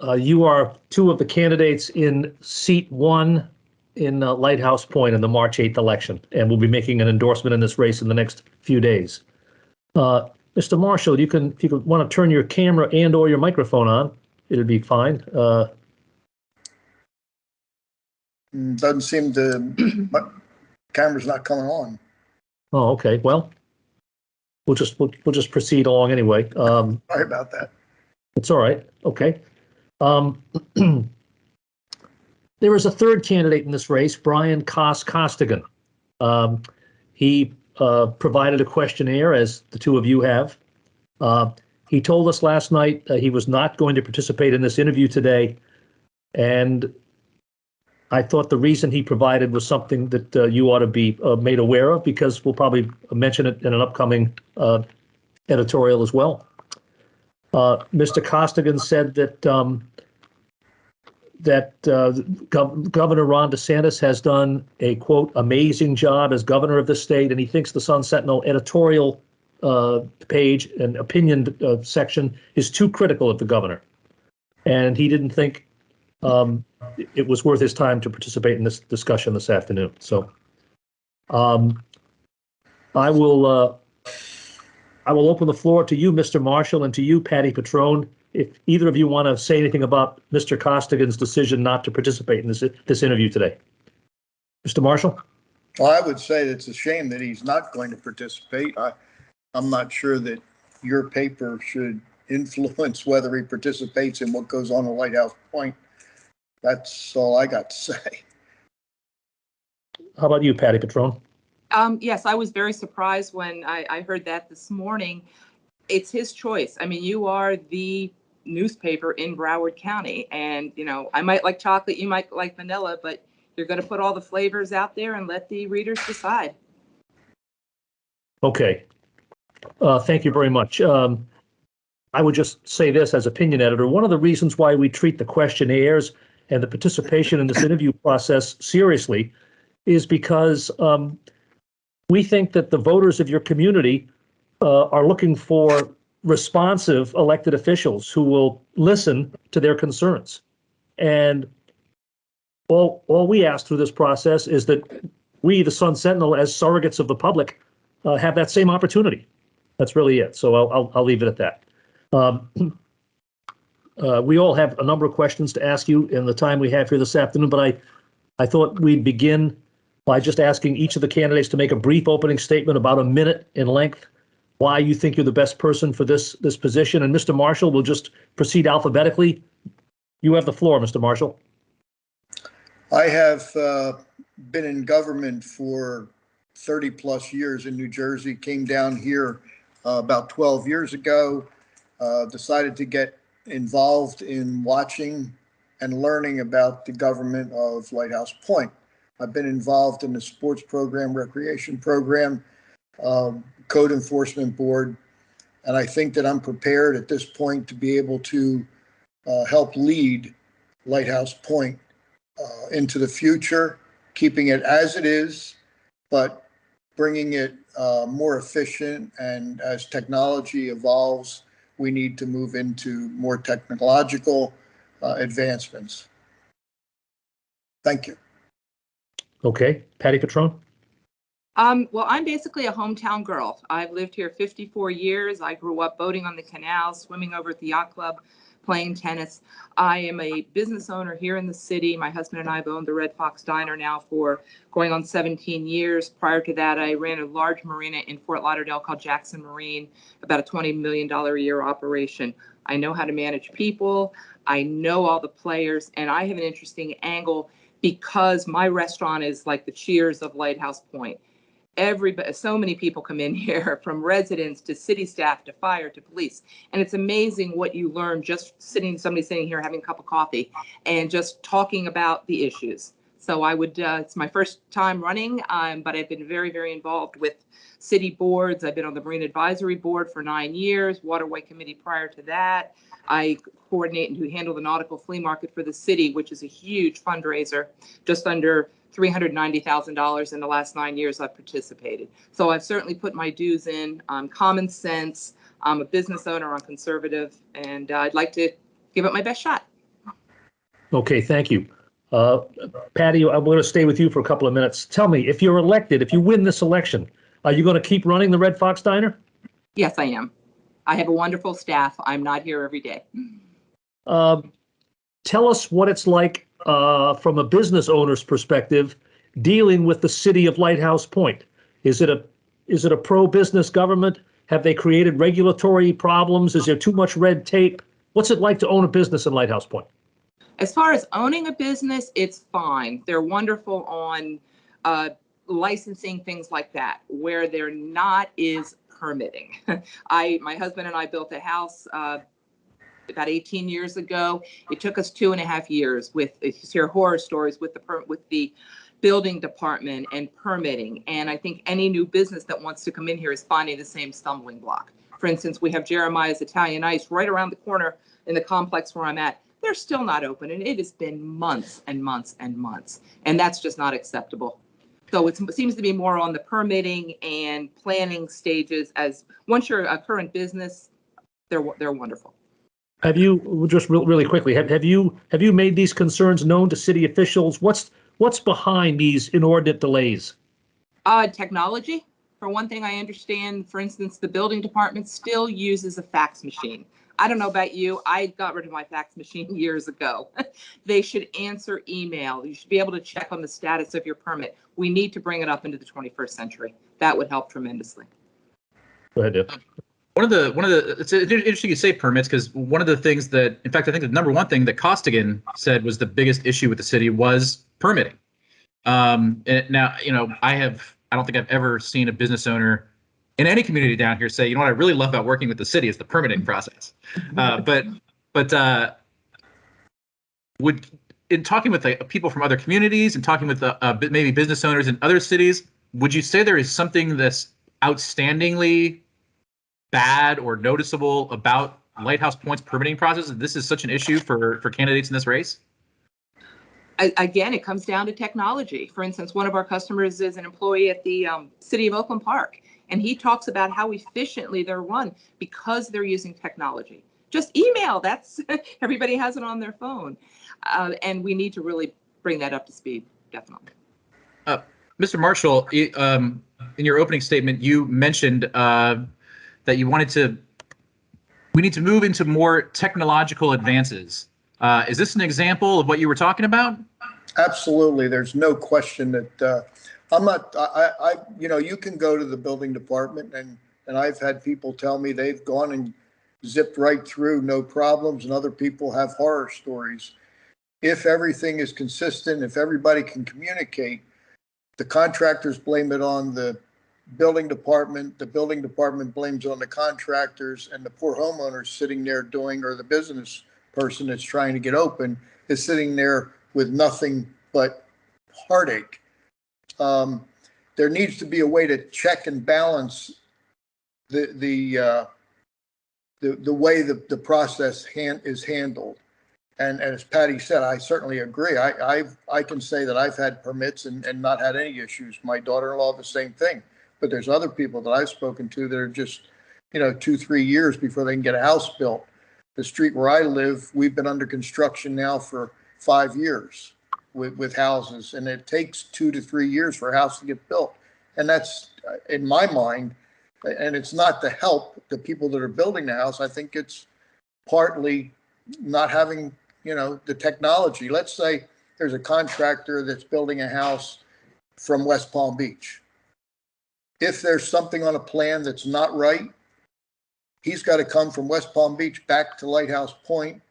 You are two of the candidates in seat 1 in Lighthouse Point in the March 8th election, and we'll be making an endorsement in this race in the next few days. Mr. Marshall, if you want to turn your camera and/or your microphone on, it'll be fine. Doesn't seem my camera's not coming on. Oh, okay. Well, we'll just proceed along anyway. Sorry about that. It's all right. Okay. There is a third candidate in this race, Brien Costigan. He provided a questionnaire, as the two of you have. He told us last night he was not going to participate in this interview today, and I thought the reason he provided was something that you ought to be made aware of, because we'll probably mention it in an upcoming editorial as well. Mr. Costigan said that Governor Ron DeSantis has done a, quote, amazing job as governor of the state, and he thinks the Sun Sentinel editorial page and opinion section is too critical of the governor. And he didn't think it was worth his time to participate in this discussion this afternoon. So I will open the floor to you, Mr. Marshall, and to you, Patty Petrone, if either of you want to say anything about Mr. Costigan's decision not to participate in this interview today. Mr. Marshall? Well, I would say it's a shame that he's not going to participate. I'm not sure that your paper should influence whether he participates in what goes on at Lighthouse Point. That's all I got to say. How about you, Patty Petrone? Yes, I was very surprised when I heard that this morning. It's his choice. I mean, you are the newspaper in Broward County, and I might like chocolate, you might like vanilla, but you're going to put all the flavors out there and let the readers decide. Okay. Thank you very much. I would just say this as opinion editor. One of the reasons why we treat the questionnaires and the participation in this interview process seriously is because we think that the voters of your community are looking for responsive elected officials who will listen to their concerns. And all we ask through this process is that we, the Sun Sentinel, as surrogates of the public, have that same opportunity. That's really it. So I'll leave it at that. We all have a number of questions to ask you in the time we have here this afternoon, but I thought we'd begin by just asking each of the candidates to make a brief opening statement, about a minute in length, why you think you're the best person for this position. And Mr. Marshall, we'll just proceed alphabetically. You have the floor, Mr. Marshall. I have been in government for 30 plus years in New Jersey, came down here about 12 years ago, decided to get involved in watching and learning about the government of Lighthouse Point. I've been involved in the sports program, recreation program, code enforcement board, and I think that I'm prepared at this point to be able to help lead Lighthouse Point into the future, keeping it as it is, but bringing it more efficient. And as technology evolves, we need to move into more technological advancements. Thank you. Okay, Patty Petrone. Well, I'm basically a hometown girl. I've lived here 54 years. I grew up boating on the canal, swimming over at the yacht club, playing tennis. I am a business owner here in the city. My husband and I have owned the Red Fox Diner now for going on 17 years. Prior to that, I ran a large marina in Fort Lauderdale called Jackson Marine, about a $20 million a year operation. I know how to manage people. I know all the players, and I have an interesting angle because my restaurant is like the Cheers of Lighthouse Point. So many people come in here, from residents to city staff to fire to police. And it's amazing what you learn just somebody sitting here having a cup of coffee and just talking about the issues. So I would, it's my first time running, but I've been very, very involved with city boards. I've been on the Marine Advisory Board for 9 years, Waterway Committee prior to that. I coordinate and handle the nautical flea market for the city, which is a huge fundraiser, just under $390,000 in the last 9 years I've participated. So I've certainly put my dues in. Common sense. I'm a business owner. I'm conservative, and I'd like to give it my best shot. Okay, thank you. Patty, I'm going to stay with you for a couple of minutes. Tell me, if you're elected, if you win this election, are you going to keep running the Red Fox Diner? Yes, I am. I have a wonderful staff. I'm not here every day. Tell us what it's like from a business owner's perspective dealing with the city of Lighthouse Point. Is it a pro-business government? Have they created regulatory problems? Is there too much red tape? What's it like to own a business in Lighthouse Point? As far as owning a business, it's fine. They're wonderful on licensing, things like that. Where they're not is permitting. My husband and I built a house about 18 years ago. It took us 2.5 years with, you hear horror stories with the building department and permitting. And I think any new business that wants to come in here is finding the same stumbling block. For instance, we have Jeremiah's Italian Ice right around the corner in the complex where I'm at. They're still not open, and it has been months and months and months, and that's just not acceptable. So it seems to be more on the permitting and planning stages. As once you're a current business, they're wonderful. Have you, just really quickly, have you made these concerns known to city officials? What's behind these inordinate delays? Technology. For one thing, I understand, for instance, the building department still uses a fax machine. I don't know about you. I got rid of my fax machine years ago. They should answer email. You should be able to check on the status of your permit. We need to bring it up into the 21st century. That would help tremendously. Go ahead, Dave. It's interesting you say permits, because one of the things that, in fact, I think the number one thing that Costigan said was the biggest issue with the city was permitting. And now, I don't think I've ever seen a business owner in any community down here say, what I really love about working with the city is the permitting process. But in talking with people from other communities and talking with maybe business owners in other cities, would you say there is something that's outstandingly bad or noticeable about Lighthouse Point's permitting process? This is such an issue for candidates in this race? Again, it comes down to technology. For instance, one of our customers is an employee at the City of Oakland Park, and he talks about how efficiently they're run because they're using technology. Just email, that's everybody has it on their phone. And we need to really bring that up to speed, definitely. Mr. Marshall, in your opening statement, you mentioned that we need to move into more technological advances. Is this an example of what you were talking about? Absolutely. There's no question that you can go to the building department and I've had people tell me they've gone and zipped right through, no problems, and other people have horror stories. If everything is consistent, if everybody can communicate, the contractors blame it on the building department blames it on the contractors, and the poor homeowners sitting there or the business person that's trying to get open is sitting there with nothing but heartache. There needs to be a way to check and balance the way the process is handled. And as Patty said, I certainly agree. I can say that I've had permits and not had any issues. My daughter-in-law, the same thing. But there's other people that I've spoken to that are just, 2-3 years before they can get a house built. The street where I live, we've been under construction now for 5 years with houses, and it takes 2 to 3 years for a house to get built. And that's, in my mind, and it's not to help the people that are building the house. I think it's partly not having, the technology. Let's say there's a contractor that's building a house from West Palm Beach. If there's something on a plan that's not right, he's got to come from West Palm Beach back to Lighthouse Point,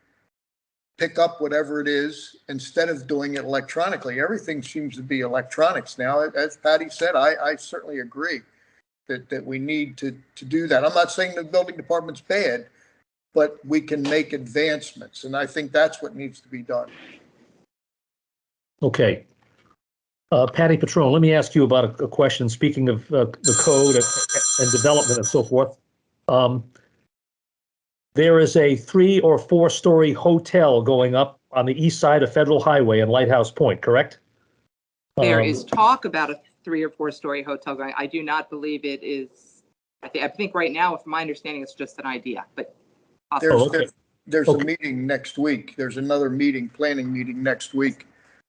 pick up whatever it is, instead of doing it electronically. Everything seems to be electronics now. As Patty said, I certainly agree that we need to do that. I'm not saying the building department's bad, but we can make advancements, and I think that's what needs to be done. Okay. Patty Petrone, let me ask you about a question. Speaking of the code and development and so forth, there is a 3- or 4-story hotel going up on the east side of Federal Highway in Lighthouse Point, correct? There is talk about a 3- or 4-story hotel going. I do not believe it is. I think right now, from my understanding, it's just an idea. But there's a Okay. meeting next week. There's another meeting, planning meeting next week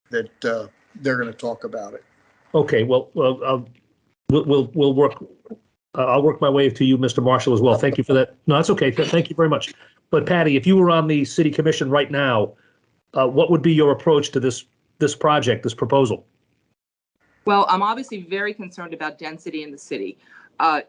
that they're going to talk about it. Okay, well, we'll work, I'll work my way to you, Mr. Marshall, as well. Thank you for that. No, that's okay. Thank you very much. But Patty, if you were on the city commission right now, what would be your approach to this project, this proposal? Well, I'm obviously very concerned about density in the city.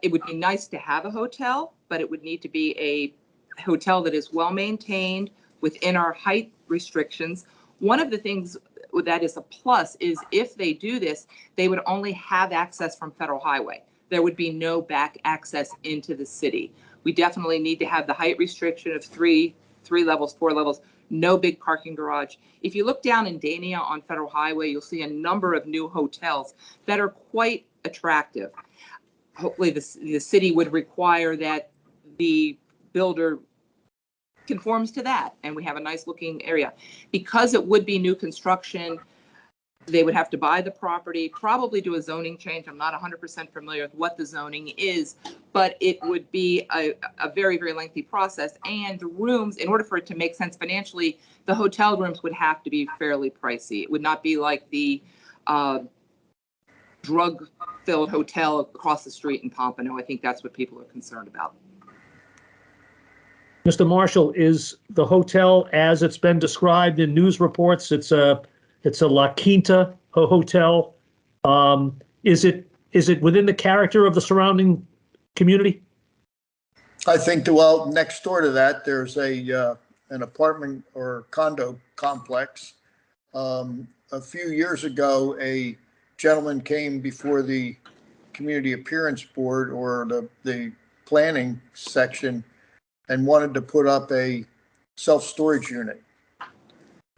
It would be nice to have a hotel, but it would need to be a hotel that is well maintained within our height restrictions. One of the things that is a plus is if they do this, they would only have access from Federal Highway. There would be no back access into the city. We definitely need to have the height restriction of three levels, 4 levels, no big parking garage. If you look down in Dania on Federal Highway, you'll see a number of new hotels that are quite attractive. Hopefully the city would require that the builder conforms to that and we have a nice looking area. Because it would be new construction, they would have to buy the property, probably do a zoning change. I'm not 100% familiar with what the zoning is, but it would be a very, very lengthy process. And the rooms, in order for it to make sense financially, the hotel rooms would have to be fairly pricey. It would not be like the drug-filled hotel across the street in Pompano. I think that's what people are concerned about. Mr. Marshall, is the hotel, as it's been described in news reports, it's a La Quinta hotel. Is it within the character of the surrounding community? I think, well, next door to that, there's an apartment or condo complex. A few years ago, a gentleman came before the Community Appearance Board or the planning section and wanted to put up a self-storage unit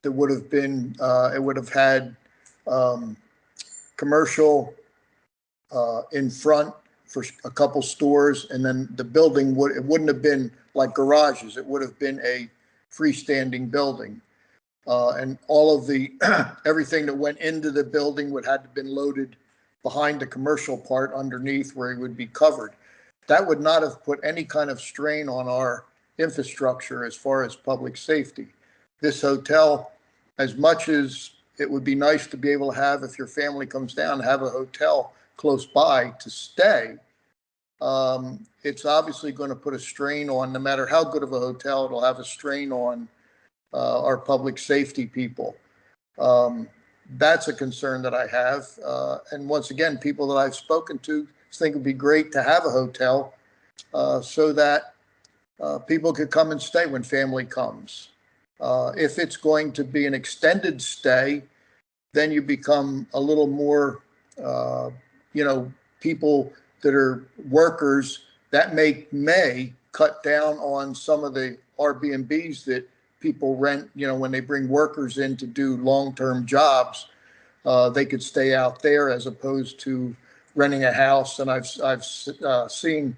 that would have been, it would have had commercial in front for a couple stores, and then the building it wouldn't have been like garages. It would have been a freestanding building. And all of the, everything that went into the building would have been loaded behind the commercial part underneath where it would be covered. That would not have put any kind of strain on our infrastructure as far as public safety. This hotel, as much as it would be nice to be able to have, if your family comes down, have a hotel close by to stay, it's obviously going to put a strain on, no matter how good of a hotel, it'll have a strain on our public safety people. That's a concern that I have. And once again, people that I've spoken to think it'd be great to have a hotel so that people could come and stay when family comes. If it's going to be an extended stay, then you become a little more, people that are workers that may cut down on some of the Airbnbs that people rent, when they bring workers in to do long-term jobs, they could stay out there as opposed to renting a house. And I've seen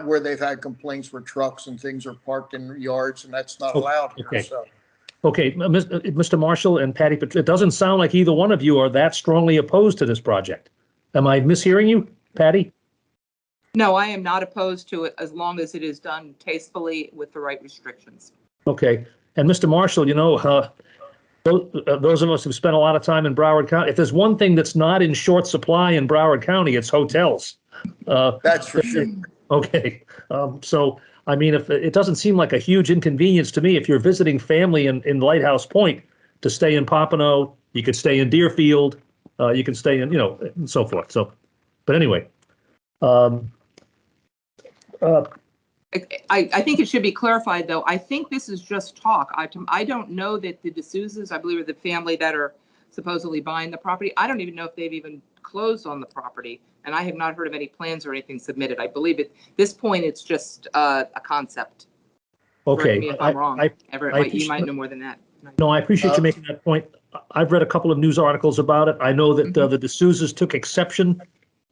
where they've had complaints where trucks and things are parked in yards, and that's not allowed here. Okay. So. Okay, Mr. Marshall and Patty, but it doesn't sound like either one of you are that strongly opposed to this project. Am I mishearing you, Patty? No, I am not opposed to it as long as it is done tastefully with the right restrictions. Okay, and Mr. Marshall, those of us who've spent a lot of time in Broward County, if there's one thing that's not in short supply in Broward County, it's hotels. That's for sure. Okay, so I mean, if it doesn't seem like a huge inconvenience to me, if you're visiting family in Lighthouse Point to stay in Pompano, you could stay in Deerfield, you can stay in, and so forth. So, but anyway, I think it should be clarified, though. I think this is just talk. I don't know that the D'Souza's, I believe, are the family that are supposedly buying the property. I don't even know if they've even closed on the property, and I have not heard of any plans or anything submitted. I believe at this point it's just a concept. okay. Correct me if I'm wrong. Everett, you might know more than that. No, I appreciate you making that point. I've read a couple of news articles about it. I know that the D'Souza's took exception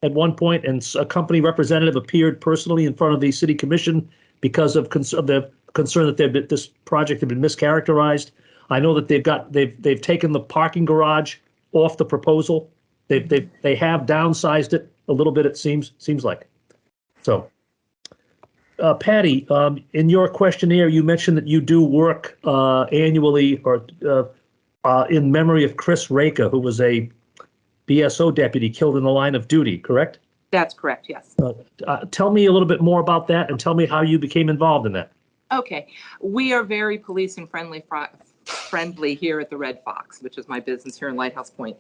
at one point, and a company representative appeared personally in front of the city commission because of the concern that this project had been mischaracterized. I know that they've taken the parking garage off the proposal. They have downsized it a little bit. It seems like. So, Patty, in your questionnaire, you mentioned that you do work annually or in memory of Chris Raka, who was a BSO deputy killed in the line of duty, correct? That's correct, yes. Tell me a little bit more about that and tell me how you became involved in that. Okay, we are very police and friendly here at the Red Fox, which is my business here in Lighthouse Point.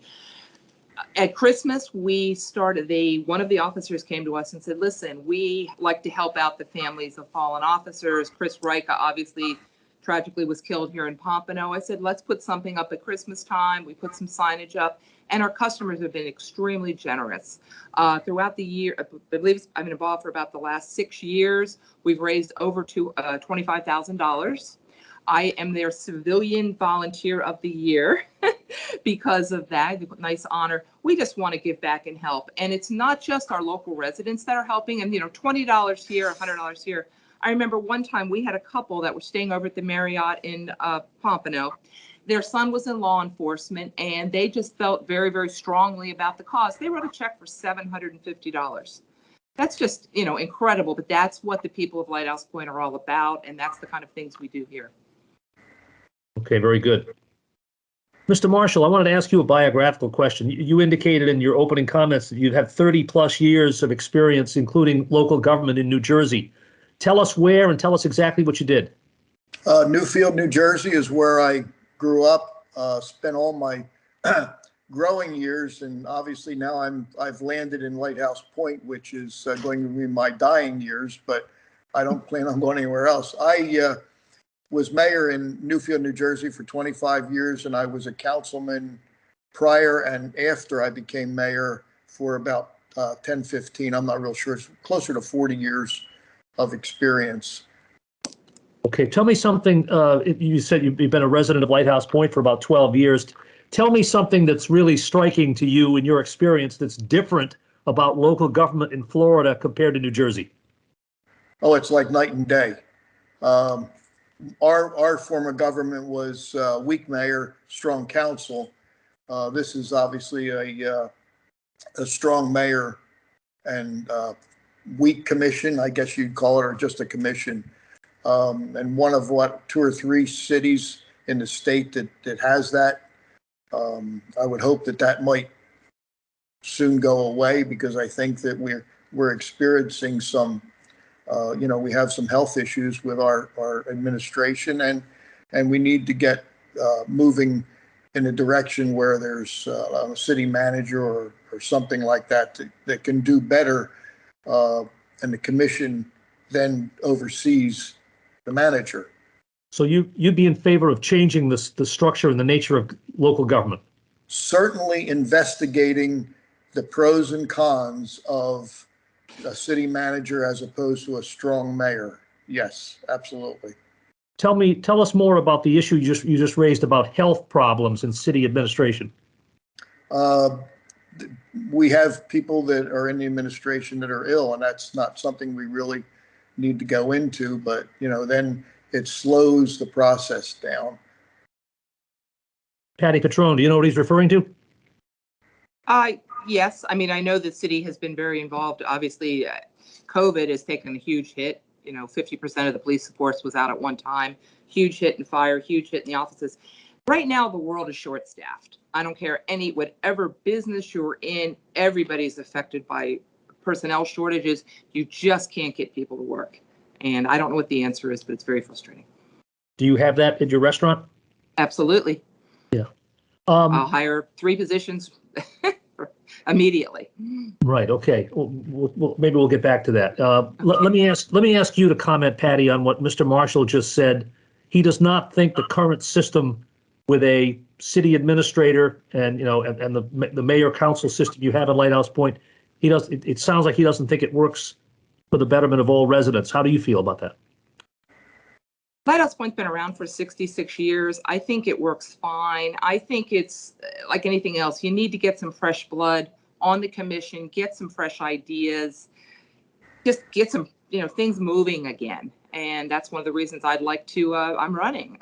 At Christmas, we started, one of the officers came to us and said, listen, we like to help out the families of fallen officers. Chris Rika obviously tragically was killed here in Pompano. I said, let's put something up at Christmas time. We put some signage up, and our customers have been extremely generous. Throughout the year, I believe I've been involved for about the last 6 years. We've raised over to $25,000. I am their civilian volunteer of the year because of that. Nice honor. We just want to give back and help. And it's not just our local residents that are helping. And, $20 here, $100 here. I remember one time we had a couple that were staying over at the Marriott in Pompano. Their son was in law enforcement, and they just felt very, very strongly about the cause. They wrote a check for $750. That's just, incredible. But that's what the people of Lighthouse Point are all about. And that's the kind of things we do here. Okay, very good. Mr. Marshall, I wanted to ask you a biographical question. You indicated in your opening comments that you've had 30 plus years of experience, including local government in New Jersey. Tell us where and tell us exactly what you did. Newfield, New Jersey is where I grew up, spent all my growing years, and obviously now I've landed in Lighthouse Point, which is going to be my dying years, but I don't plan on going anywhere else. I was mayor in Newfield, New Jersey for 25 years, and I was a councilman prior and after I became mayor for about 10, 15, I'm not real sure, it's closer to 40 years of experience. Okay, tell me something. You said you've been a resident of Lighthouse Point for about 12 years. Tell me something that's really striking to you in your experience that's different about local government in Florida compared to New Jersey. Oh, it's like night and day. Our form of government was weak mayor, strong council. This is obviously a strong mayor and weak commission, I guess you'd call it, or just a commission. And one of 2 or 3 cities in the state that has that. I would hope that might soon go away, because I think that we're experiencing some we have some health issues with our administration, and we need to get moving in a direction where there's a city manager or something like that that can do better, and the commission then oversees the manager. So you'd be in favor of changing the structure and the nature of local government? Certainly investigating the pros and cons of a city manager as opposed to a strong mayor. Yes, absolutely. Tell us more about the issue you just raised about health problems in city administration. We have people that are in the administration that are ill, and that's not something we really need to go into, but then it slows the process down. Patty Petrone, do you know what he's referring to? Yes. I mean, I know the city has been very involved. Obviously, COVID has taken a huge hit. 50% of the police force was out at one time. Huge hit in fire, huge hit in the offices. Right now, the world is short-staffed. I don't care whatever business you're in, everybody's affected by personnel shortages. You just can't get people to work. And I don't know what the answer is, but it's very frustrating. Do you have that at your restaurant? Absolutely. Yeah. I'll hire 3 positions immediately. Right. Okay. Maybe we'll get back to that. Let me ask you to comment, Patty, on what Mr. Marshall just said. He does not think the current system with a city administrator and the mayor council system you have at Lighthouse Point, it sounds like he doesn't think it works for the betterment of all residents. How do you feel about that? Lighthouse Point's been around for 66 years. I think it works fine. I think it's like anything else. You need to get some fresh blood on the commission, get some fresh ideas, just get some, things moving again. And that's one of the reasons I'd like to, I'm running.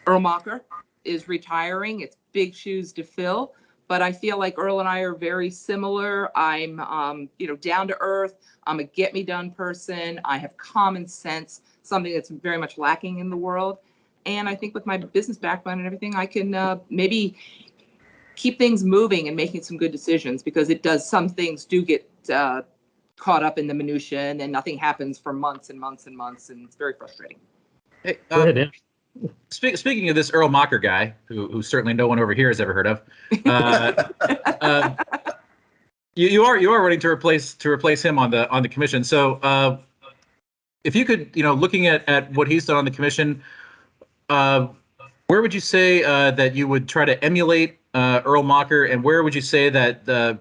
Erlmacher is retiring. It's big shoes to fill. but I feel like Earl and I are very similar. I'm, down to earth. I'm a get me done person. I have common sense, something that's very much lacking in the world. And I think with my business background and everything, I can maybe keep things moving and making some good decisions, because some things do get caught up in the minutia, and then nothing happens for months and months and months, and it's very frustrating. Hey, Go ahead, Dan. Speaking of this Earl Mocker guy, who certainly no one over here has ever heard of, you are running to replace him on the commission. So if you could, looking at what he's done on the commission, where would you say that you would try to emulate Earl Mocker, and where would you say that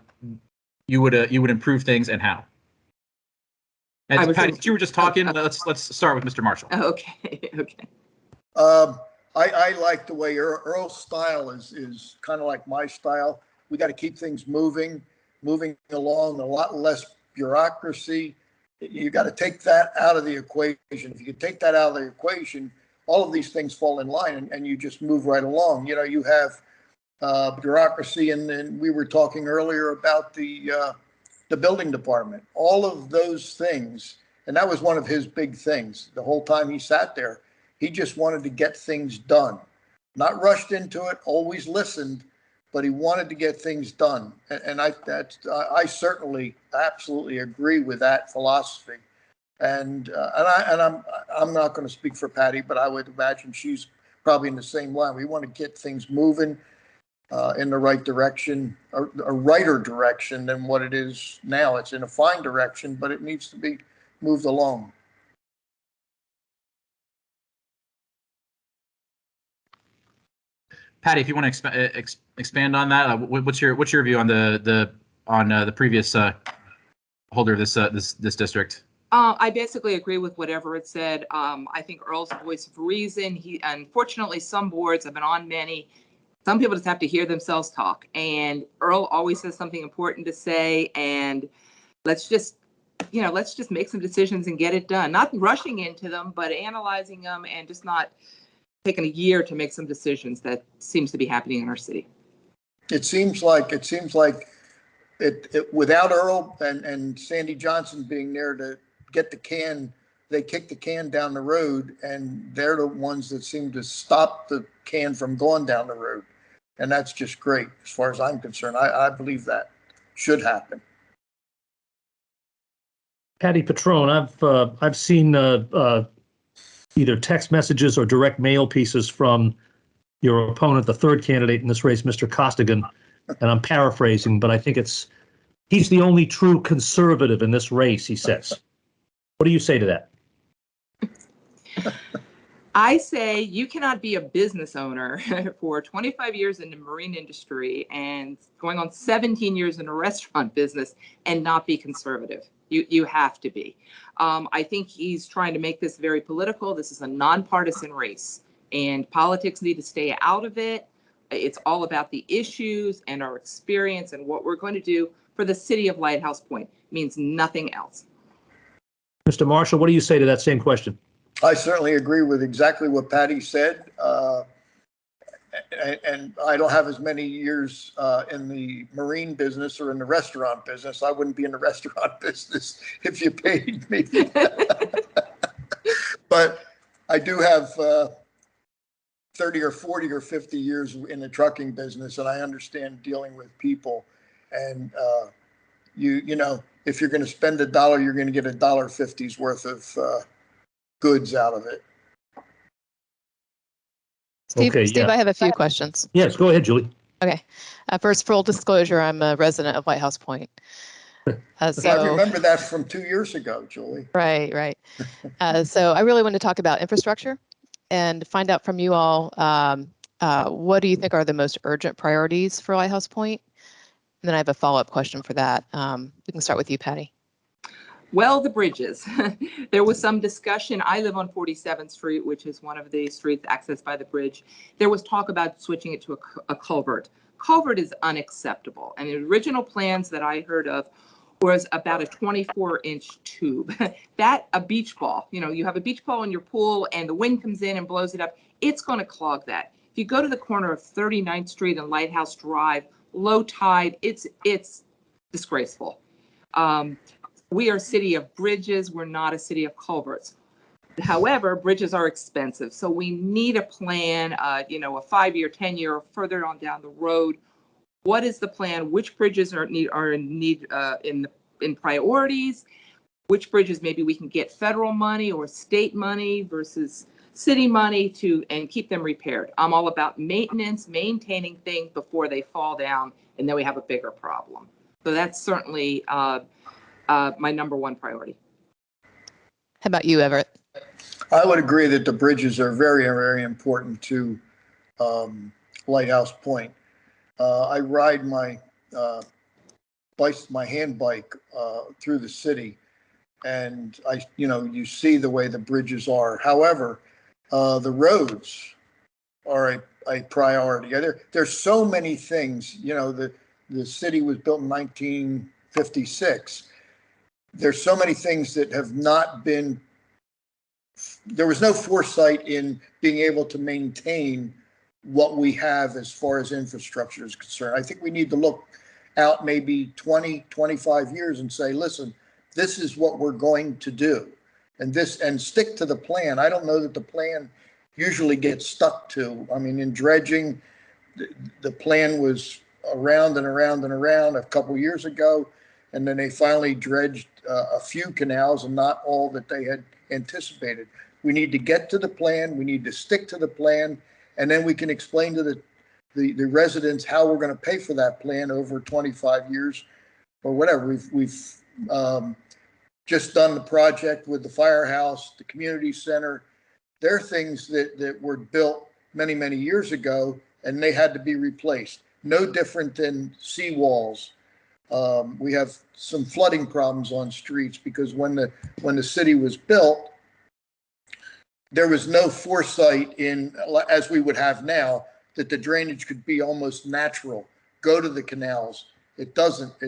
you would improve things, and how? And Patty, you were just talking. Let's start with Mr. Marshall. Okay. I like the way Earl's style is kind of like my style. We got to keep things moving along, a lot less bureaucracy. You got to take that out of the equation. If you can take that out of the equation, all of these things fall in line, and you just move right along. You have bureaucracy, and we were talking earlier about the building department. All of those things, and that was one of his big things. The whole time he sat there, he just wanted to get things done. Not rushed into it, always listened, but he wanted to get things done. And I certainly absolutely agree with that philosophy. And I'm not going to speak for Patty, but I would imagine she's probably in the same line. We want to get things moving in the right direction, a righter direction than what it is now. It's in a fine direction, but it needs to be moved along. Patty, if you want to expand on that, what's your view on the previous holder of this district? I basically agree with whatever it said. I think Earl's a voice of reason. Unfortunately, some boards, I've been on many, some people just have to hear themselves talk. And Earl always has something important to say. And let's just make some decisions and get it done. Not rushing into them, but analyzing them, and just not taking a year to make some decisions. That seems to be happening in our city. It seems like it without Earl and Sandy Johnson being there to get the can, they kick the can down the road, and they're the ones that seem to stop the can from going down the road. And that's just great as far as I'm concerned. I believe that should happen. Patty Petrone, I've seen either text messages or direct mail pieces from your opponent, the third candidate in this race, Mr. Costigan, and I'm paraphrasing, but I think he's the only true conservative in this race, he says. What do you say to that? I say you cannot be a business owner for 25 years in the marine industry and going on 17 years in a restaurant business and not be conservative. You have to be. I think he's trying to make this very political. This is a nonpartisan race, and politics need to stay out of it. It's all about the issues and our experience and what we're going to do for the city of Lighthouse Point. It means nothing else. Mr. Marshall, what do you say to that same question? I certainly agree with exactly what Patty said. And I don't have as many years in the marine business or in the restaurant business. I wouldn't be in the restaurant business if you paid me. But I do have 30 or 40 or 50 years in the trucking business, and I understand dealing with people. And you know, if you're going to spend $1, you're going to get $1.50's worth of goods out of it. Steve, Okay, Steve, yeah. I have a few questions. Yes, go ahead, Julie. Okay. First, full disclosure, I'm a resident of Lighthouse Point. I remember that from 2 years ago, Julie. Right. So I really want to talk about infrastructure and find out from you all, what do you think are the most urgent priorities for Lighthouse Point? And then I have a follow-up question for that. We can start with you, Patty. Well, the bridges. There was some discussion. I live on 47th Street, which is one of the streets accessed by the bridge. There was talk about switching it to a culvert. Culvert is unacceptable. And the original plans that I heard of was about a 24-inch tube. That, a beach ball, you have a beach ball in your pool and the wind comes in and blows it up. It's going to clog that. If you go to the corner of 39th Street and Lighthouse Drive, low tide, it's disgraceful. We are a city of bridges. We're not a city of culverts. However, bridges are expensive, so we need a plan, a 5-year, 10-year, or further on down the road. What is the plan? Which bridges are in need in priorities? Which bridges maybe we can get federal money or state money versus city money and keep them repaired. I'm all about maintenance, maintaining things before they fall down, and then we have a bigger problem. So that's certainly my number one priority. How about you, Everett? I would agree that the bridges are very, very important to Lighthouse Point. I ride my hand bike through the city, and you see the way the bridges are. However, the roads are a priority. There's so many things. The city was built in 1956. There's so many things that have not been. There was no foresight in being able to maintain what we have as far as infrastructure is concerned. I think we need to look out maybe 20, 25 years and say, listen, this is what we're going to do, and stick to the plan. I don't know that the plan usually gets stuck to. I mean, in dredging, the plan was around and around and around a couple years ago, and then they finally dredged a few canals and not all that they had anticipated. We need to get to the plan. We need to stick to the plan, and then we can explain to the residents how we're going to pay for that plan over 25 years or whatever. We've just done the project with the firehouse, the community center. There are things that were built many, many years ago, and they had to be replaced. No different than seawalls. We have some flooding problems on streets because when the city was built, there was no foresight in, as we would have now, that the drainage could be almost natural. Go to the canals. It doesn't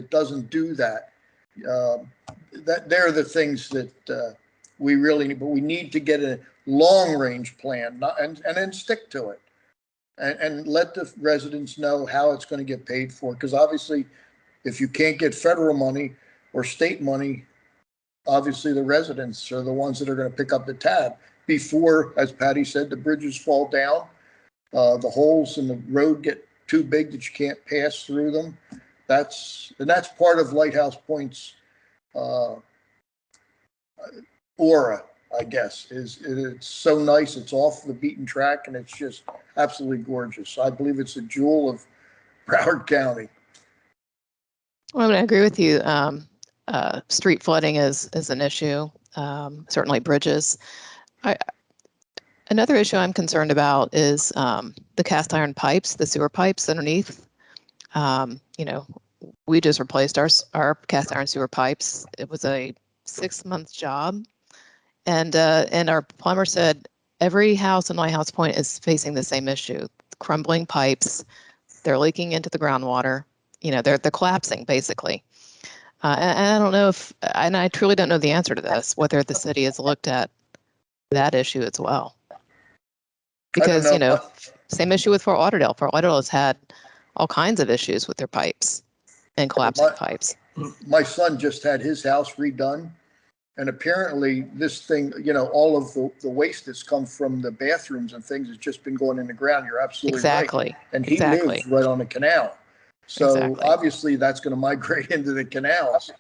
do that. That they're the things that we really need, but we need to get a long range plan and then stick to it and let the residents know how it's going to get paid for. Because obviously, if you can't get federal money or state money, obviously the residents are the ones that are going to pick up the tab before, as Patty said, the bridges fall down, the holes in the road get too big that you can't pass through them. That's part of Lighthouse Point's aura, I guess. It's so nice. It's off the beaten track, and it's just absolutely gorgeous. I believe it's a jewel of Broward County. Well, I agree with you. Street flooding is an issue. Certainly bridges. Another issue I'm concerned about is the cast iron pipes, the sewer pipes underneath. We just replaced our cast iron sewer pipes. It was a 6-month job, and our plumber said every house in Lighthouse Point is facing the same issue: crumbling pipes. They're leaking into the groundwater. They're collapsing basically. And I don't know and I truly don't know the answer to this, whether the city has looked at that issue as well. Because, same issue with Fort Lauderdale. Fort Lauderdale has had all kinds of issues with their pipes and collapsing pipes. My son just had his house redone, and apparently this thing, all of the waste that's come from the bathrooms and things has just been going in the ground. You're absolutely exactly right. And he lives right on the canal. So obviously that's going to migrate into the canals.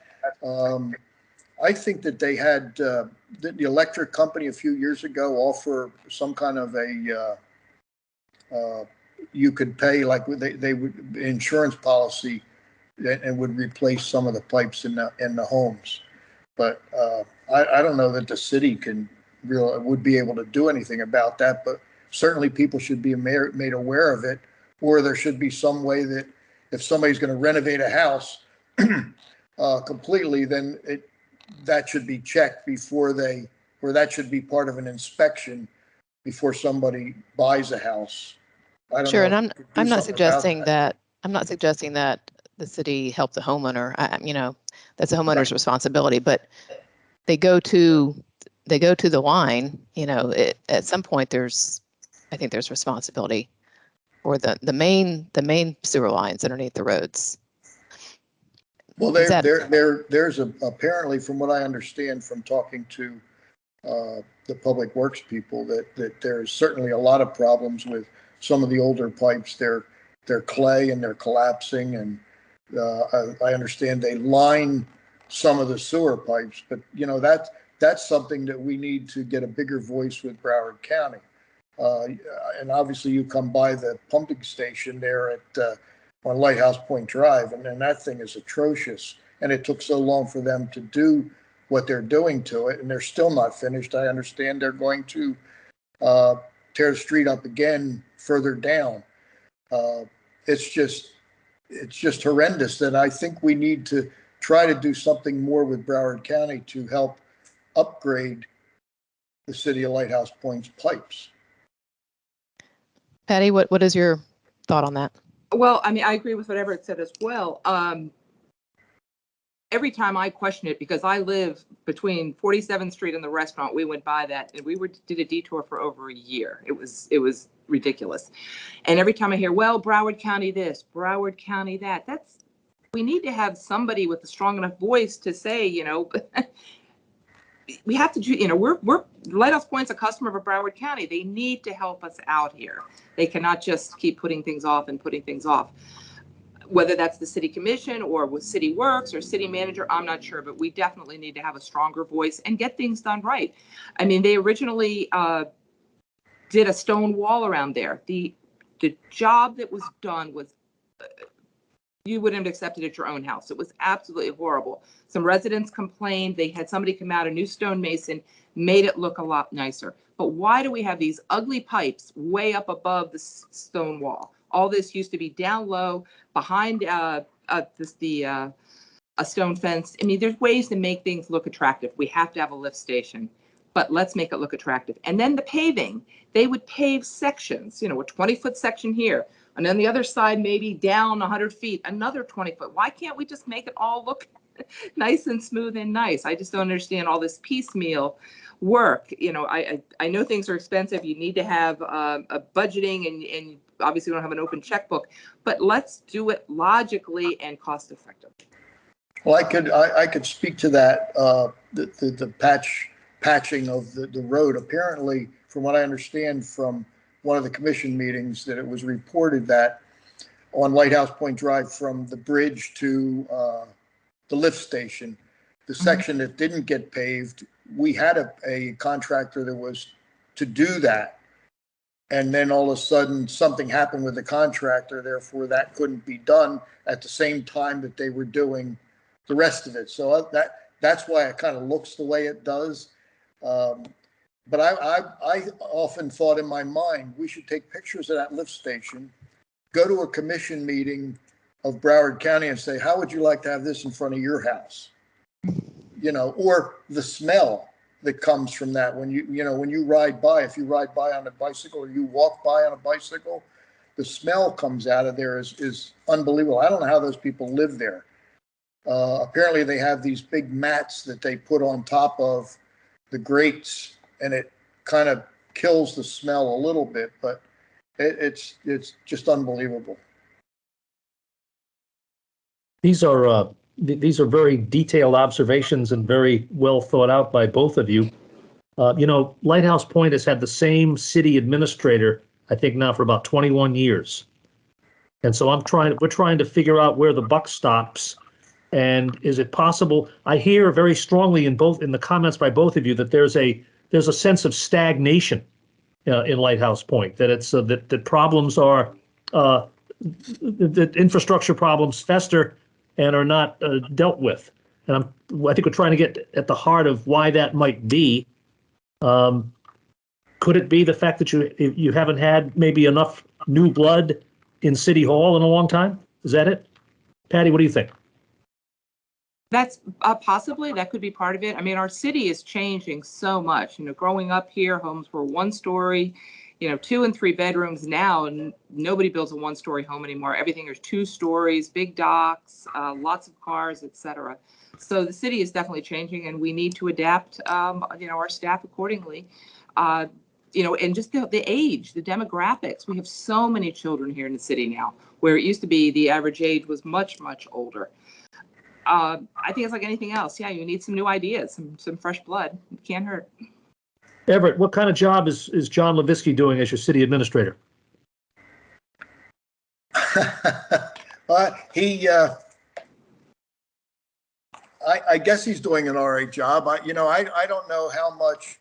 I think that they had the electric company a few years ago offer some kind of a you could pay, like they would insurance policy and would replace some of the pipes in the homes. But I don't know that the city would be able to do anything about that. But certainly people should be made aware of it, or there should be some way that if somebody's going to renovate a house completely, then that should be checked or that should be part of an inspection before somebody buys a house. I don't know. And I'm not suggesting that. I'm not suggesting that the city help the homeowner. That's the homeowner's responsibility. But they go to the line. At some point, I think there's responsibility or the main sewer lines underneath the roads? Well, Is that- there's apparently, from what I understand from talking to the public works people, that there's certainly a lot of problems with some of the older pipes. They're clay and they're collapsing, and I understand they line some of the sewer pipes. But you know, that's something that we need to get a bigger voice with Broward County. And obviously, you come by the pumping station there at on Lighthouse Point Drive, and that thing is atrocious. And it took so long for them to do what they're doing to it, and they're still not finished. I understand they're going to tear the street up again further down. It's just horrendous. That I think we need to try to do something more with Broward County to help upgrade the city of Lighthouse Point's pipes. Patty, what is your thought on that? Well, I mean, I agree with what Everett said as well. Every time I question it, because I live between 47th Street and the restaurant, we went by that, and we did a detour for over a year. It was ridiculous. And every time I hear, well, Broward County this, Broward County that, we need to have somebody with a strong enough voice to say, you know, we have to do, you know, we're Lighthouse Point's a customer of Broward County. They need to help us out here. They cannot just keep putting things off and putting things off. Whether that's the city commission or with city works or city manager, I'm not sure, but we definitely need to have a stronger voice and get things done right. I mean, they originally did a stone wall around there. The job that was done was, you wouldn't have accepted at your own house. It was absolutely horrible. Some residents complained. They had somebody come out, a new stone mason, made it look a lot nicer. But why do we have these ugly pipes way up above the stone wall? All this used to be down low behind a stone fence. I mean, there's ways to make things look attractive. We have to have a lift station, but let's make it look attractive. And then the paving, they would pave sections, you know, a 20-foot section here, and then the other side, maybe down 100 feet, another 20-foot. Why can't we just make it all look nice and smooth and nice? I just don't understand all this piecemeal work. You know, I know things are expensive. You need to have a budgeting, and obviously we don't have an open checkbook, but let's do it logically and cost effective. Well, I could speak to that, the patching of the road. Apparently, from what I understand from one of the commission meetings, that it was reported that on Lighthouse Point Drive from the bridge to the lift station, the section that didn't get paved, we had a contractor that was to do that. And then all of a sudden something happened with the contractor, therefore that couldn't be done at the same time that they were doing the rest of it. So that's why it kind of looks the way it does. But I often thought in my mind, we should take pictures of that lift station, go to a commission meeting of Broward County and say, how would you like to have this in front of your house? You know, or the smell that comes from that when you ride by, if you ride by on a bicycle or you walk by on a bicycle, the smell comes out of there is unbelievable. I don't know how those people live there. Apparently they have these big mats that they put on top of the grates, and it kind of kills the smell a little bit, but it's just unbelievable. These are very detailed observations and very well thought out by both of you. You know, Lighthouse Point has had the same city administrator, I think now for about 21 years. And so we're trying to figure out where the buck stops. And is it possible? I hear very strongly in the comments by both of you that there's a sense of stagnation in Lighthouse Point, that it's that problems are that infrastructure problems fester and are not dealt with. And I think we're trying to get at the heart of why that might be. Could it be the fact that you haven't had maybe enough new blood in City Hall in a long time? Is that it? Patty, what do you think? That's possibly, that could be part of it. I mean, our city is changing so much. You know, growing up here, homes were 1 story, 2 and 3 bedrooms now, and nobody builds a 1-story home anymore. Everything is 2 stories, big docks, lots of cars, etc. So the city is definitely changing, and we need to adapt, our staff accordingly. and just the age, the demographics. We have so many children here in the city now, where it used to be the average age was much, much older. I think it's like anything else. Yeah, you need some new ideas, some fresh blood. It can't hurt. Everett, what kind of job is John Levisky doing as your city administrator? I guess he's doing an all right job. I don't know how much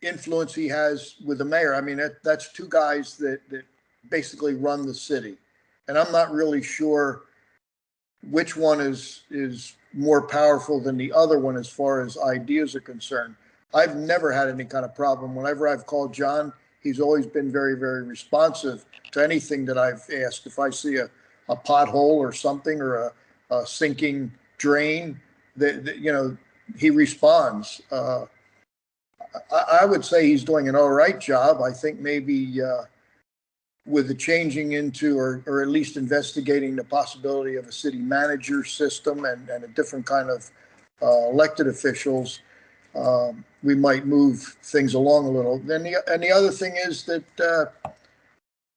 influence he has with the mayor. I mean, that's two guys that basically run the city, and I'm not really sure which one is more powerful than the other one as far as ideas are concerned. I've never had any kind of problem. Whenever I've called John, he's always been very, very responsive to anything that I've asked. If I see a pothole or something, or a sinking drain, he responds. I would say he's doing an all right job. I think maybe with the changing into, or at least investigating the possibility of a city manager system and a different kind of elected officials, we might move things along a little. And the other thing is that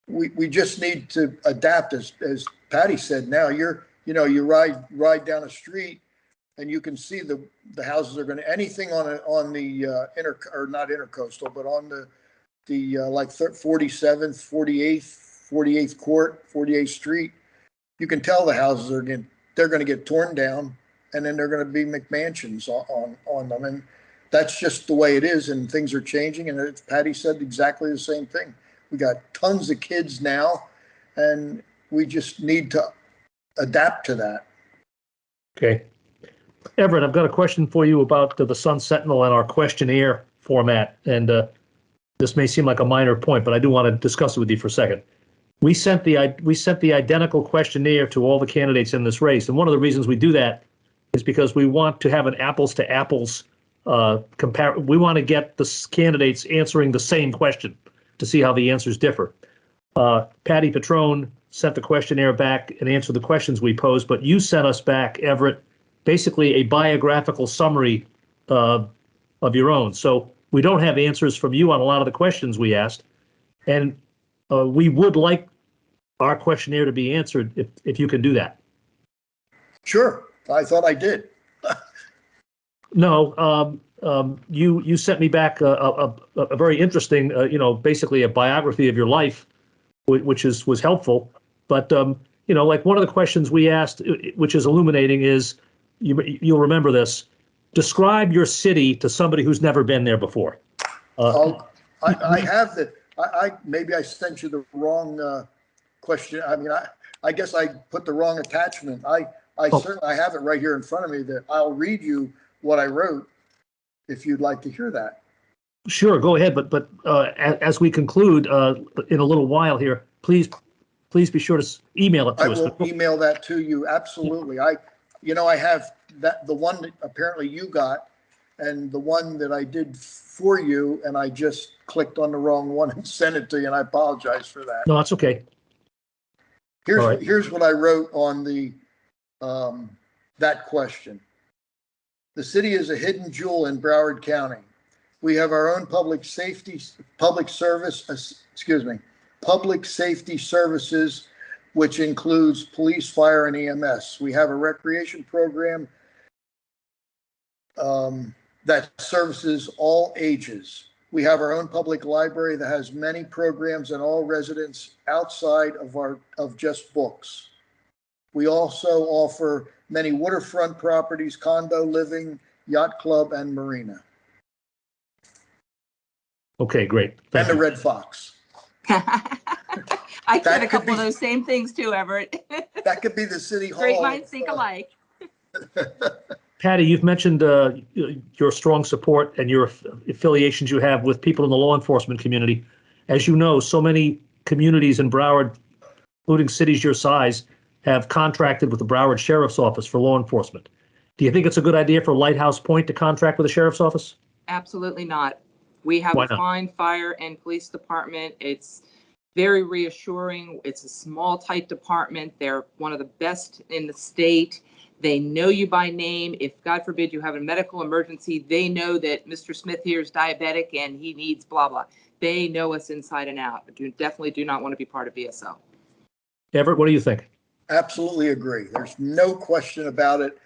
we just need to adapt, as Patty said. Now you ride down a street and you can see the houses are going to, anything on the not intercoastal, but on the like 47th, 48th Court, 48th Street, you can tell the houses they're going to get torn down, and then they're going to be McMansions on them. And that's just the way it is, and things are changing. And Patty said exactly the same thing. We got tons of kids now, and we just need to adapt to that. Okay. Everett, I've got a question for you about the Sun Sentinel and our questionnaire format. And this may seem like a minor point, but I do want to discuss it with you for a second. We sent the identical questionnaire to all the candidates in this race. And one of the reasons we do that is because we want to have an apples to apples compare. We want to get the candidates answering the same question to see how the answers differ. Patty Petrone sent the questionnaire back and answered the questions we posed, but you sent us back, Everett, basically a biographical summary of your own. So we don't have answers from you on a lot of the questions we asked, and we would like our questionnaire to be answered if you can do that. Sure, I thought I did. No, you sent me back a very interesting, basically a biography of your life, which was helpful. But like one of the questions we asked, which is illuminating, is you'll remember this: describe your city to somebody who's never been there before. I have that. Maybe I sent you the wrong question. I mean, I guess I put the wrong attachment. I certainly have it right here in front of me. That I'll read you what I wrote if you'd like to hear that. Sure, go ahead. But as we conclude in a little while here, please be sure to email it to us. I will email that to you. Absolutely. I have the one that apparently you got, and the one that I did for you, and I just clicked on the wrong one and sent it to you, and I apologize for that. No, that's okay. Here's what I wrote on the that question. The city is a hidden jewel in Broward County. We have our own public safety services, which includes police, fire, and EMS. We have a recreation program that services all ages. We have our own public library that has many programs and all residents outside of just books. We also offer many waterfront properties, condo living, yacht club, and marina. Okay, great. And the Red Fox. I said a couple of those same things too, Everett. That could be the city hall. Great minds think alike. Patty, you've mentioned your strong support and your affiliations you have with people in the law enforcement community. As you know, so many communities in Broward, including cities your size, have contracted with the Broward Sheriff's Office for law enforcement. Do you think it's a good idea for Lighthouse Point to contract with the Sheriff's Office? Absolutely not. We have a fine fire and police department. It's very reassuring. It's a small, tight department. They're one of the best in the state. They know you by name. If, God forbid, you have a medical emergency, they know that Mr. Smith here is diabetic and he needs blah, blah. They know us inside and out. Definitely do not want to be part of BSO. Everett, what do you think? Absolutely agree. There's no question about it.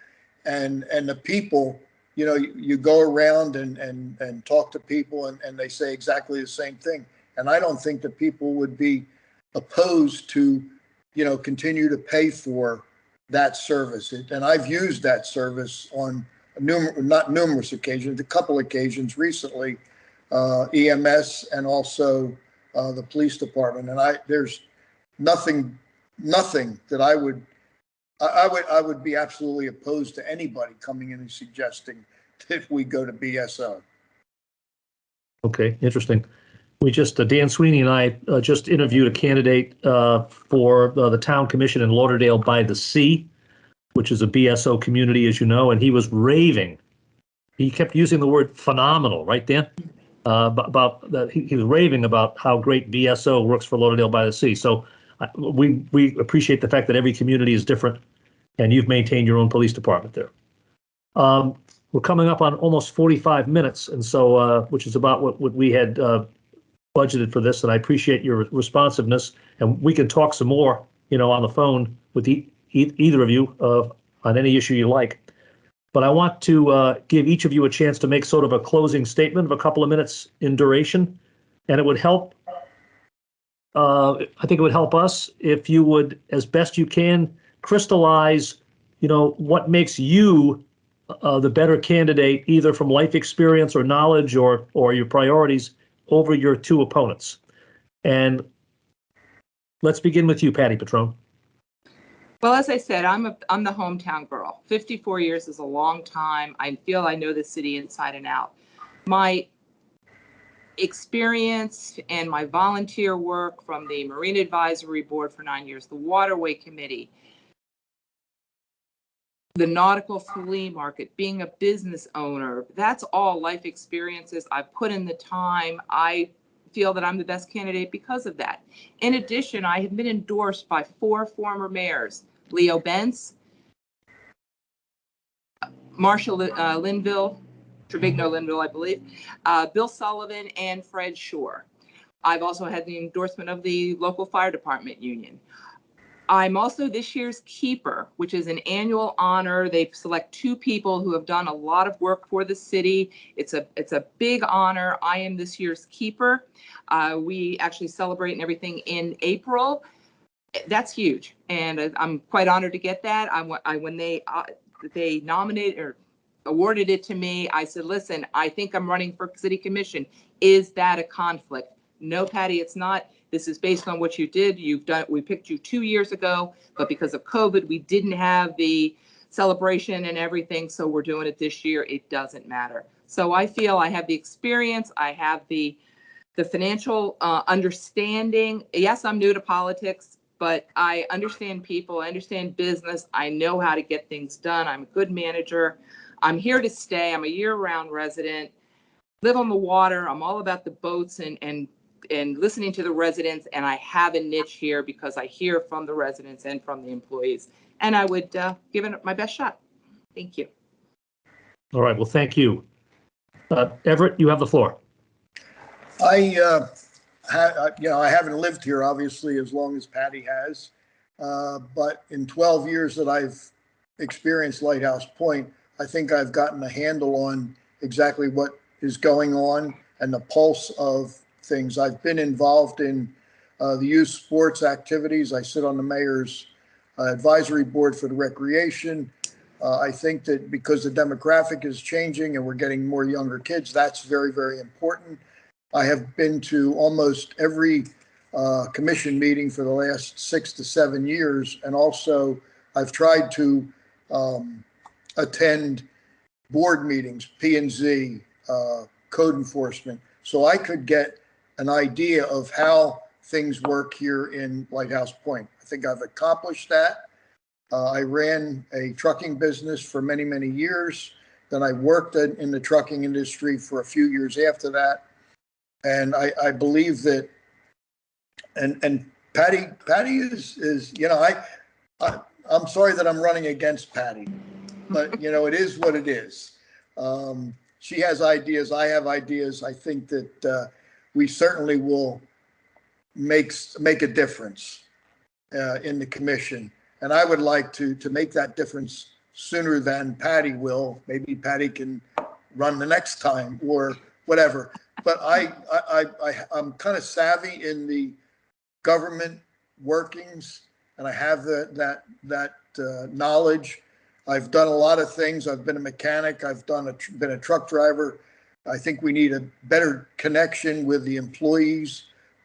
And the people, you know, you go around and talk to people and they say exactly the same thing. And I don't think that people would be opposed to, you know, continue to pay for that service. And I've used that service on not numerous occasions, a couple occasions recently, EMS and also the police department. And there's nothing that I would be absolutely opposed to anybody coming in and suggesting that we go to BSO. Okay, interesting. We just, Dan Sweeney and I just interviewed a candidate for the town commission in Lauderdale by the Sea, which is a BSO community, as you know, and he was raving. He kept using the word phenomenal, right, Dan? About that, he was raving about how great BSO works for Lauderdale by the Sea. So we appreciate the fact that every community is different, and you've maintained your own police department there. We're coming up on almost 45 minutes, and so which is about what we had budgeted for this, and I appreciate your responsiveness, and we can talk some more, you know, on the phone with either of you on any issue you like. But I want to give each of you a chance to make sort of a closing statement of a couple of minutes in duration, and it would help. I think it would help us if you would, as best you can, crystallize, you know, what makes you the better candidate, either from life experience or knowledge or your priorities over your two opponents. And let's begin with you, Patty Petrone. Well, as I said, I'm the hometown girl. 54 years is a long time. I feel I know the city inside and out. My experience and my volunteer work from the Marine Advisory Board for 9 years, the Waterway Committee, the nautical flea market, being a business owner, that's all life experiences. I've put in the time. I feel that I'm the best candidate because of that. In addition, I have been endorsed by 4 former mayors, Leo Bentz, Marshall Linville, Trevigno Linville, I believe, Bill Sullivan, and Fred Shore. I've also had the endorsement of the local fire department union. I'm also this year's keeper, which is an annual honor. They select 2 people who have done a lot of work for the city. It's a big honor. I am this year's keeper. We actually celebrate and everything in April. That's huge, and I'm quite honored to get that. When they nominated or awarded it to me, I said, listen, I think I'm running for city commission. Is that a conflict? No, Patty, it's not. This is based on what you did. We picked you 2 years ago, but because of COVID, we didn't have the celebration and everything. So we're doing it this year. It doesn't matter. So I feel I have the experience. I have the financial understanding. Yes, I'm new to politics, but I understand people. I understand business. I know how to get things done. I'm a good manager. I'm here to stay. I'm a year-round resident. Live on the water. I'm all about the boats and listening to the residents, and I have a niche here because I hear from the residents and from the employees, and I would give it my best shot. Thank you. All right, well, thank you. Everett, you have the floor. I haven't lived here obviously as long as Patty has, but in 12 years that I've experienced Lighthouse Point, I think I've gotten a handle on exactly what is going on and the pulse of things. I've been involved in the youth sports activities. I sit on the mayor's advisory board for the recreation. I think that because the demographic is changing and we're getting more younger kids, that's very, very important. I have been to almost every commission meeting for the last 6 to 7 years. And also I've tried to attend board meetings, P&Z, code enforcement, so I could get an idea of how things work here in Lighthouse Point. I think I've accomplished that. I ran a trucking business for many, many years. Then I worked in the trucking industry for a few years after that. And I believe that, and Patty is, you know, I'm sorry that I'm running against Patty, but you know, it is what it is. She has ideas, I have ideas. I think that we certainly will make a difference in the commission. And I would like to make that difference sooner than Patty will. Maybe Patty can run the next time or whatever. But I'm kind of savvy in the government workings, and I have that knowledge. I've done a lot of things. I've been a mechanic. I've been a truck driver. I think we need a better connection with the employees,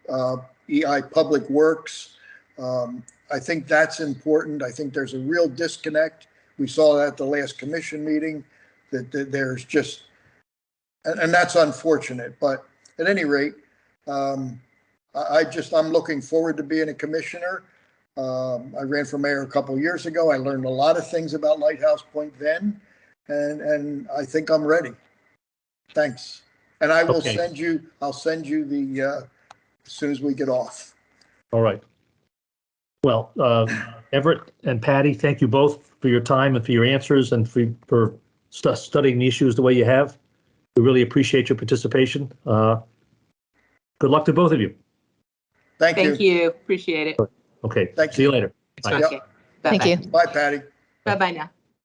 EI Public Works. I think that's important. I think there's a real disconnect. We saw that at the last commission meeting, that there's just, and that's unfortunate. But at any rate, I'm looking forward to being a commissioner. I ran for mayor a couple of years ago. I learned a lot of things about Lighthouse Point then, and I think I'm ready. Thanks. And I will Okay. I'll send you the, as soon as we get off. All right. Well, Everett and Patty, thank you both for your time and for your answers and for studying the issues the way you have. We really appreciate your participation. Good luck to both of you. Thank you. Thank you. Appreciate it. Okay. Thank See you you. later. Thanks, Bye. guys. Yep. Bye-bye. Thank you. Bye, Patty. Bye-bye now.